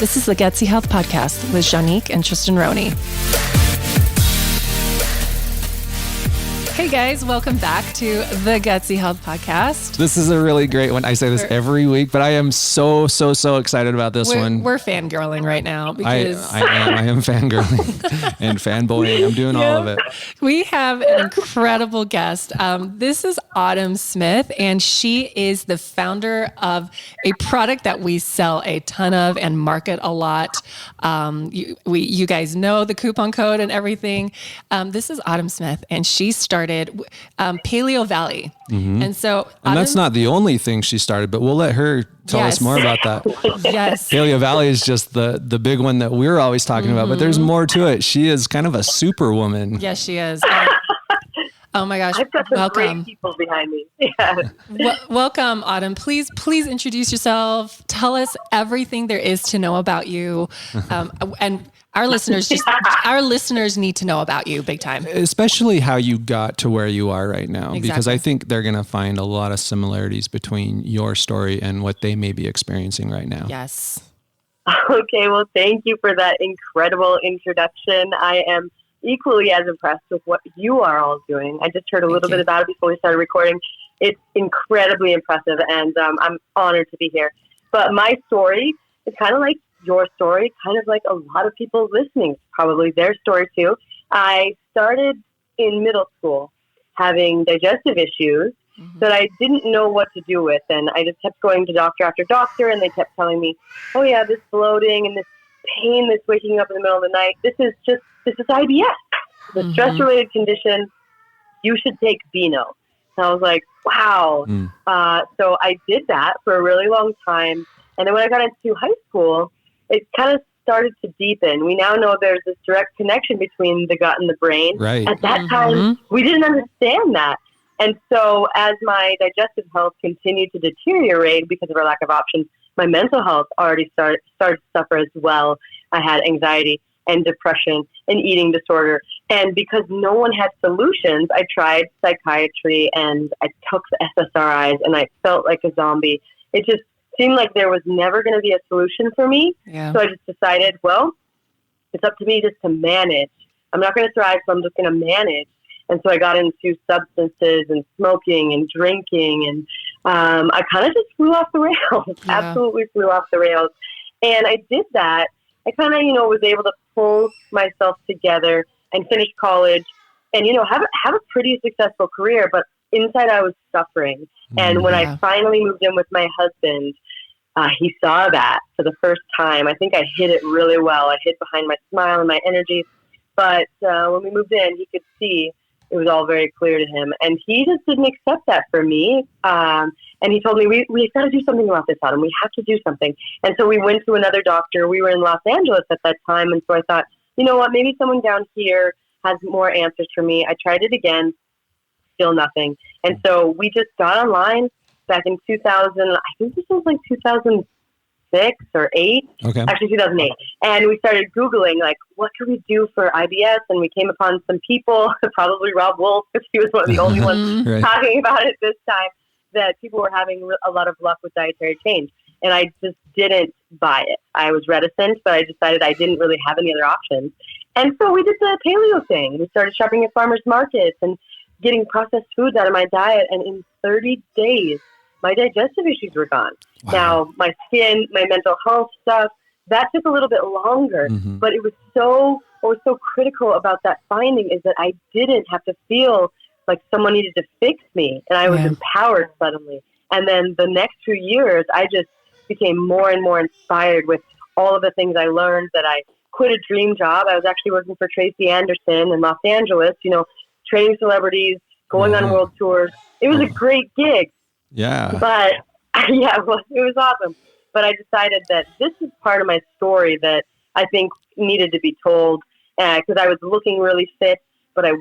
This is the Gutsy Health Podcast with Juanique and Tristin. Hey guys, welcome back to the Gutsy Health Podcast. This is a really great one. I say this every week, but I am so excited about this one. We're fangirling right now because I am fangirling and fanboying. I'm doing all of it. We have an incredible guest. This is Autumn Smith, and she is the founder of a product that we sell a ton of and market a lot. You guys know the coupon code and everything. This is Autumn Smith, and she started Paleovalley. Mm-hmm. And so that's not the only thing she started, but we'll let her tell us more about that. Yes. Paleovalley is just the big one that we're always talking about, but there's more to it. She is kind of a superwoman. Yes, she is. Oh my gosh. I've got some great people behind me. Yeah. Welcome, Autumn. Please introduce yourself. Tell us everything there is to know about you. And our listeners need to know about you big time. Especially how you got to where you are right now, Exactly. because I think they're going to find a lot of similarities between your story and what they may be experiencing right now. Yes. Okay. Well, thank you for that incredible introduction. I am equally as impressed with what you are all doing. I just heard a little bit about it before we started recording. It's incredibly impressive, and I'm honored to be here. But my story is kind of like your story, kind of like a lot of people listening, probably their story too. I started in middle school having digestive issues that I didn't know what to do with. And I just kept going to doctor after doctor, and they kept telling me, oh yeah, this bloating and this pain that's waking up in the middle of the night, this is IBS, the stress-related condition. You should take Beano. And I was like, wow. So I did that for a really long time. And then when I got into high school, it kind of started to deepen. We now know there's this direct connection between the gut and the brain. Right. At that time, we didn't understand that. And so as my digestive health continued to deteriorate because of our lack of options, my mental health already started to suffer as well. I had anxiety and depression and eating disorder. And because no one had solutions, I tried psychiatry and I took the SSRIs, and I felt like a zombie. It just seemed like there was never going to be a solution for me. Yeah. So I just decided, well, it's up to me just to manage. I'm not going to thrive, so I'm just going to manage. And so I got into substances and smoking and drinking, and I kind of just flew off the rails, absolutely flew off the rails. And I did that. I kind of, was able to pull myself together and finish college and, have a pretty successful career. But inside I was suffering. And when I finally moved in with my husband, he saw that for the first time. I think I hid it really well. I hid behind my smile and my energy. But when we moved in, he could see it was all very clear to him. And he just didn't accept that for me. And he told me, we got to do something about this, Autumn. We have to do something. And so we went to another doctor. We were in Los Angeles at that time. And so I thought, you know what, maybe someone down here has more answers for me. I tried it again, still nothing. And so we just got online back in 2000. I think this was like 2006 or 8. Okay. Actually 2008. And we started Googling, like, what can we do for IBS? And we came upon some people, probably Rob Wolf, because he was one of the only ones talking about it this time, that people were having a lot of luck with dietary change. And I just didn't buy it. I was reticent, but I decided I didn't really have any other options. And so we did the paleo thing. We started shopping at farmers markets and getting processed foods out of my diet. And in 30 days, my digestive issues were gone. Wow. Now, my skin, my mental health stuff, that took a little bit longer. But what was so critical about that finding is that I didn't have to feel like someone needed to fix me, and I was empowered suddenly. And then the next few years, I just became more and more inspired with all of the things I learned. That I quit a dream job. I was actually working for Tracy Anderson in Los Angeles, training celebrities, going on world tours. It was a great gig. Yeah. But it was awesome. But I decided that this is part of my story that I think needed to be told, because I was looking really fit, but I